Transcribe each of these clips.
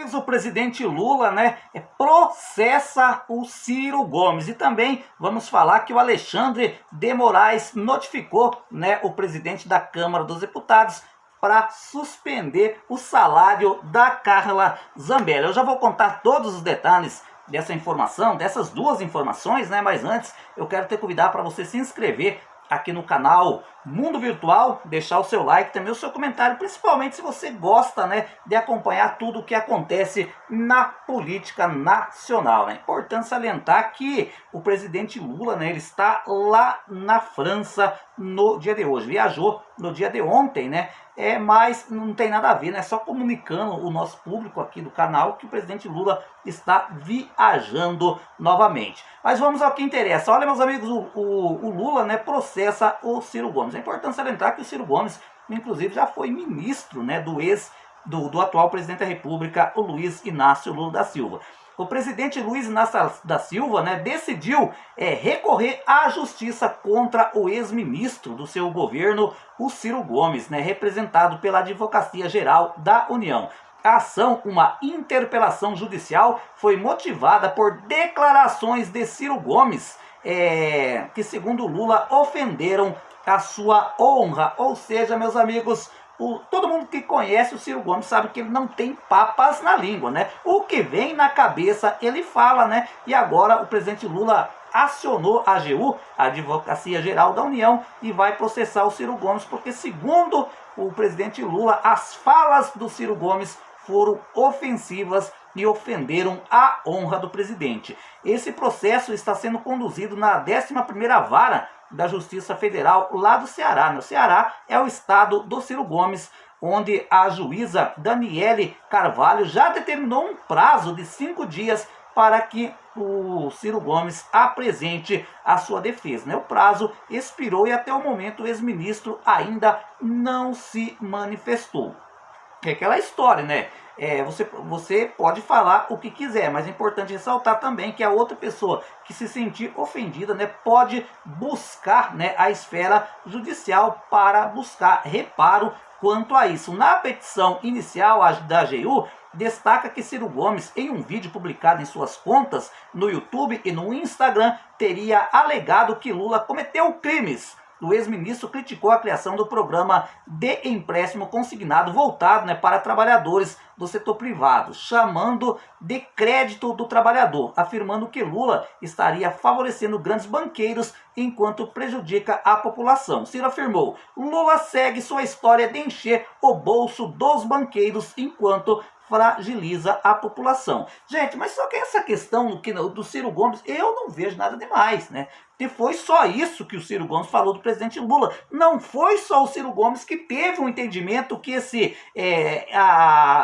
amigos, o presidente Lula, processa o Ciro Gomes. E também vamos falar que o Alexandre de Moraes notificou, o presidente da Câmara dos Deputados para suspender o salário da Carla Zambelli. Eu já vou contar todos os detalhes dessa informação, dessas duas informações, mas antes eu quero te convidar para você se inscrever aqui no canal Mundo Virtual, deixar o seu like, também o seu comentário, principalmente se você gosta de acompanhar tudo o que acontece na política nacional. É importante salientar que o presidente Lula, ele está lá na França no dia de hoje, viajou no dia de ontem, mas não tem nada a ver, só comunicando o nosso público aqui do canal que o presidente Lula está viajando novamente. Mas vamos ao que interessa. Olha, meus amigos, o Lula, processa o Ciro Gomes. É importante salientar que o Ciro Gomes, inclusive, já foi ministro, do atual presidente da República, o Luiz Inácio Lula da Silva. O presidente Luiz Inácio da Silva, decidiu recorrer à justiça contra o ex-ministro do seu governo, o Ciro Gomes, representado pela Advocacia Geral da União. A ação, uma interpelação judicial, foi motivada por declarações de Ciro Gomes, que, segundo Lula, ofenderam a sua honra. Ou seja, meus amigos, todo mundo que conhece o Ciro Gomes sabe que ele não tem papas na língua, O que vem na cabeça ele fala, E agora o presidente Lula acionou a AGU, a Advocacia Geral da União, e vai processar o Ciro Gomes, porque, segundo o presidente Lula, as falas do Ciro Gomes foram ofensivas e ofenderam a honra do presidente. Esse processo está sendo conduzido na 11ª Vara da Justiça Federal lá do Ceará. O Ceará é o estado do Ciro Gomes, onde a juíza Daniele Carvalho já determinou um prazo de 5 dias para que o Ciro Gomes apresente a sua defesa. O prazo expirou e até o momento o ex-ministro ainda não se manifestou. É aquela história, você pode falar o que quiser, mas é importante ressaltar também que a outra pessoa que se sentir ofendida, pode buscar, a esfera judicial para buscar reparo quanto a isso. Na petição inicial da AGU, destaca que Ciro Gomes, em um vídeo publicado em suas contas no YouTube e no Instagram, teria alegado que Lula cometeu crimes. O ex-ministro criticou a criação do programa de empréstimo consignado voltado para trabalhadores do setor privado, chamando de crédito do trabalhador, afirmando que Lula estaria favorecendo grandes banqueiros enquanto prejudica a população. Ciro afirmou: Lula segue sua história de encher o bolso dos banqueiros enquanto fragiliza a população. Gente, mas só que essa questão do Ciro Gomes, eu não vejo nada demais, E foi só isso que o Ciro Gomes falou do presidente Lula. Não foi só o Ciro Gomes que teve um entendimento que esse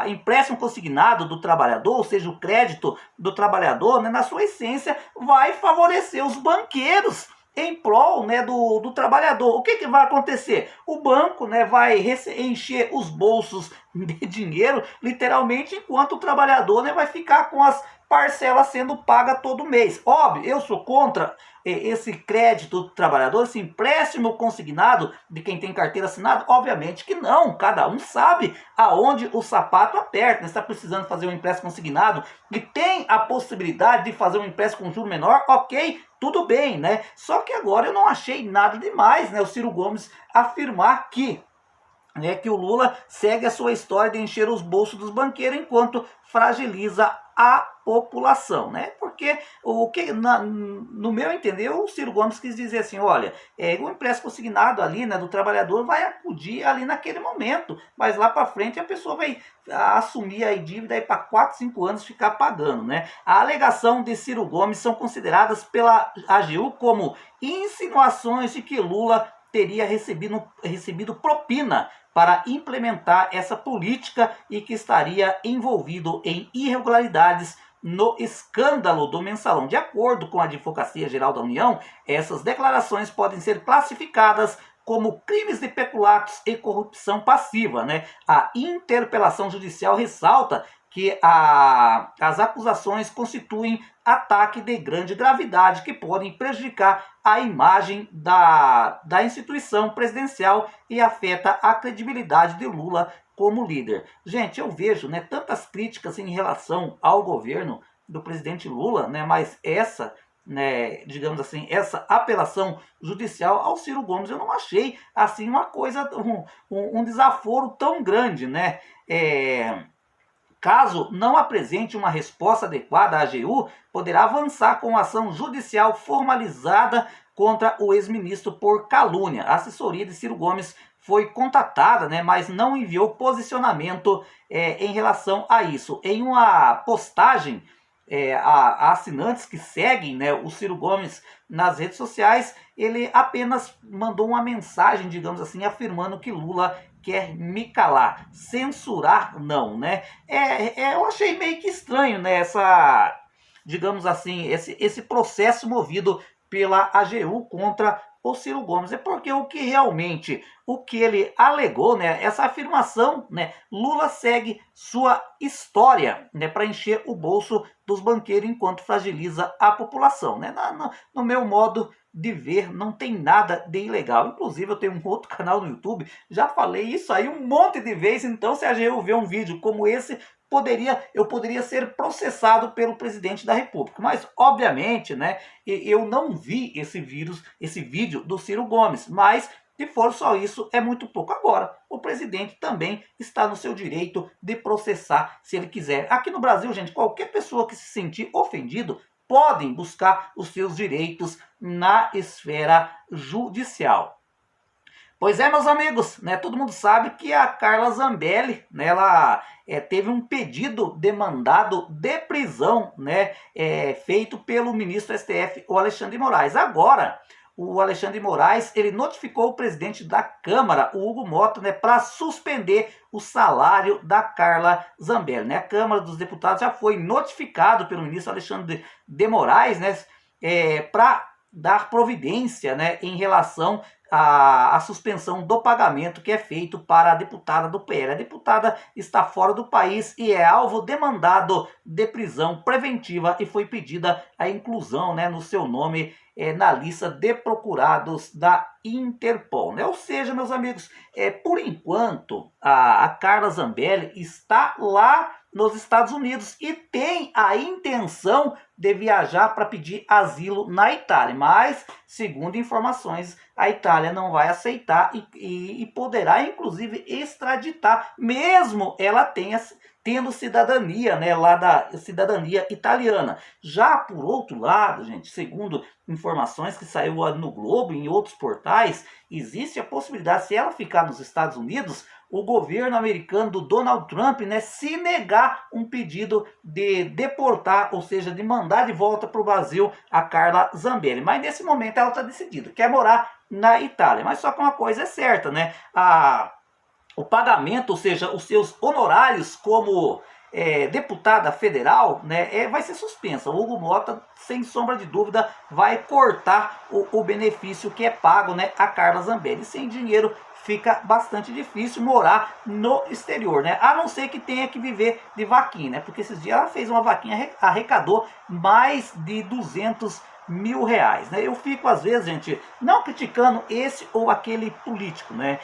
empréstimo consignado do trabalhador, ou seja, o crédito do trabalhador, na sua essência, vai favorecer os banqueiros em prol do trabalhador. O que vai acontecer? O banco vai encher os bolsos de dinheiro, literalmente, enquanto o trabalhador vai ficar com as parcelas sendo pagas todo mês. Óbvio, eu sou contra esse crédito do trabalhador, esse empréstimo consignado de quem tem carteira assinada. Obviamente que não, cada um sabe aonde o sapato aperta. Está precisando fazer um empréstimo consignado e tem a possibilidade de fazer um empréstimo com juros menor, ok, tudo bem, Só que agora eu não achei nada demais, o Ciro Gomes afirmar que o Lula segue a sua história de encher os bolsos dos banqueiros enquanto fragiliza a população, Porque no meu entender, o Ciro Gomes quis dizer assim: olha, o empréstimo consignado ali, do trabalhador vai acudir ali naquele momento, mas lá para frente a pessoa vai assumir a dívida para 4, 5 anos ficar pagando, A alegação de Ciro Gomes são consideradas pela AGU como insinuações de que Lula teria recebido propina para implementar essa política e que estaria envolvido em irregularidades no escândalo do Mensalão. De acordo com a Advocacia Geral da União, essas declarações podem ser classificadas como crimes de peculatos e corrupção passiva. A interpelação judicial ressalta que as acusações constituem ataque de grande gravidade que podem prejudicar a imagem da instituição presidencial e afeta a credibilidade de Lula como líder. Gente, eu vejo, né, tantas críticas em relação ao governo do presidente Lula, né, mas essa, né, digamos assim, essa apelação judicial ao Ciro Gomes eu não achei assim uma coisa, um desaforo tão grande, né? Caso não apresente uma resposta adequada à AGU, poderá avançar com ação judicial formalizada contra o ex-ministro por calúnia. A assessoria de Ciro Gomes foi contatada, né, mas não enviou posicionamento em relação a isso. Em uma postagem a assinantes que seguem, né, o Ciro Gomes nas redes sociais, ele apenas mandou uma mensagem, digamos assim, afirmando que Lula quer me calar, censurar não, né? Eu achei meio que estranho, né, digamos assim, esse processo movido pela AGU contra o Ciro Gomes. É porque o que ele alegou, né, essa afirmação, né, Lula segue sua história, né, para encher o bolso dos banqueiros enquanto fragiliza a população, né? No meu modo de ver, não tem nada de ilegal. Inclusive, eu tenho um outro canal no YouTube, já falei isso aí um monte de vezes, então se a AGU ver um vídeo como esse, eu poderia ser processado pelo presidente da República. Mas, obviamente, né, eu não vi esse vídeo do Ciro Gomes, mas se for só isso, é muito pouco. Agora, o presidente também está no seu direito de processar se ele quiser. Aqui no Brasil, gente, qualquer pessoa que se sentir ofendido podem buscar os seus direitos na esfera judicial. Pois é, meus amigos, né, todo mundo sabe que a Carla Zambelli, né, ela teve um pedido demandado de prisão, né, feito pelo ministro STF, o Alexandre de Moraes. Agora, o Alexandre de Moraes, ele notificou o presidente da Câmara, o Hugo Mota, né, para suspender o salário da Carla Zambelli, né? A Câmara dos Deputados já foi notificado pelo ministro Alexandre de Moraes, né, para dar providência, né, em relação à suspensão do pagamento que é feito para a deputada do PL. A deputada está fora do país e é alvo demandado de prisão preventiva e foi pedida a inclusão, né, no seu nome na lista de procurados da Interpol, né? Ou seja, meus amigos, por enquanto a Carla Zambelli está lá nos Estados Unidos e tem a intenção de viajar para pedir asilo na Itália, mas, segundo informações, a Itália não vai aceitar e poderá, inclusive, extraditar, mesmo ela tendo cidadania, né, lá da cidadania italiana. Já por outro lado, gente, segundo informações que saiu no Globo e em outros portais, existe a possibilidade, se ela ficar nos Estados Unidos, o governo americano do Donald Trump, né, se negar um pedido de deportar, ou seja, de mandar de volta para o Brasil a Carla Zambelli. Mas nesse momento ela está decidida, quer morar na Itália. Mas só que uma coisa é certa, né? O pagamento, ou seja, os seus honorários como deputada federal, né, vai ser suspensa. O Hugo Mota, sem sombra de dúvida, vai cortar o benefício que é pago, né, a Carla Zambelli. Sem dinheiro fica bastante difícil morar no exterior, né? A não ser que tenha que viver de vaquinha, né? Porque esses dias ela fez uma vaquinha, arrecadou mais de 200 mil reais, né? Eu fico às vezes, gente, não criticando esse ou aquele político, né?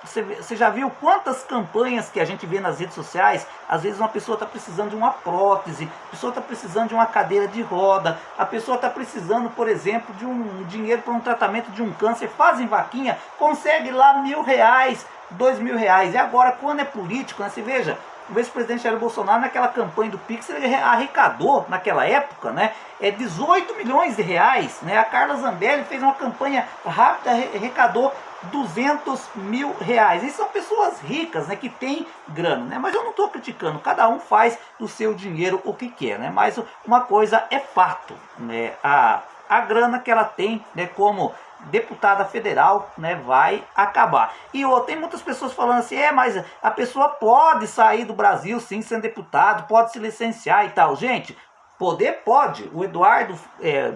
Você já viu quantas campanhas que a gente vê nas redes sociais? Às vezes uma pessoa está precisando de uma prótese, a pessoa está precisando de uma cadeira de roda, a pessoa está precisando, por exemplo, de um dinheiro para um tratamento de um câncer, fazem vaquinha, consegue lá R$1.000, R$2.000, e agora quando é político, né? Você veja, o ex-presidente Jair Bolsonaro, naquela campanha do Pix, ele arrecadou, naquela época, né, 18 milhões de reais. Né? A Carla Zambelli fez uma campanha rápida, arrecadou 200 mil reais. E são pessoas ricas, né, que têm grana. Né? Mas eu não estou criticando, cada um faz do seu dinheiro o que quer. Né? Mas uma coisa é fato, né? A grana que ela tem, né, como deputada federal, né, vai acabar. E tem muitas pessoas falando assim, mas a pessoa pode sair do Brasil sim sendo deputado, pode se licenciar e tal. Gente, poder pode. O Eduardo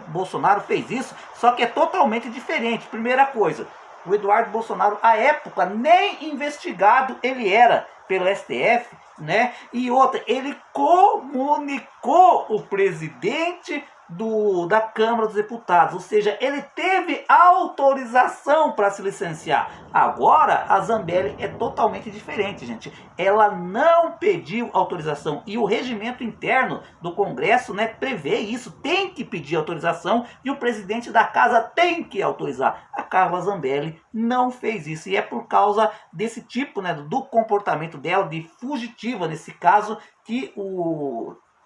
Bolsonaro fez isso, só que é totalmente diferente. Primeira coisa, o Eduardo Bolsonaro, à época, nem investigado ele era. pelo STF, né? E outra, ele comunicou o presidente da Câmara dos Deputados, ou seja, ele teve autorização para se licenciar. Agora, a Zambelli é totalmente diferente, gente. Ela não pediu autorização e o regimento interno do Congresso, né, prevê isso, tem que pedir autorização e o presidente da casa tem que autorizar. A Carla Zambelli não fez isso e é por causa desse tipo, né, do comportamento dela, de fugitiva nesse caso, que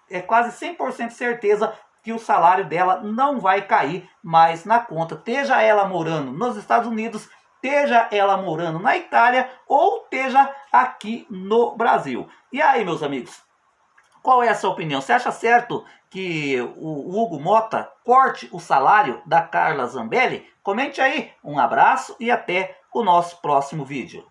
é quase 100% certeza que o salário dela não vai cair mais na conta, esteja ela morando nos Estados Unidos, esteja ela morando na Itália ou esteja aqui no Brasil. E aí, meus amigos, qual é a sua opinião? Você acha certo que o Hugo Motta corte o salário da Carla Zambelli? Comente aí. Um abraço e até o nosso próximo vídeo.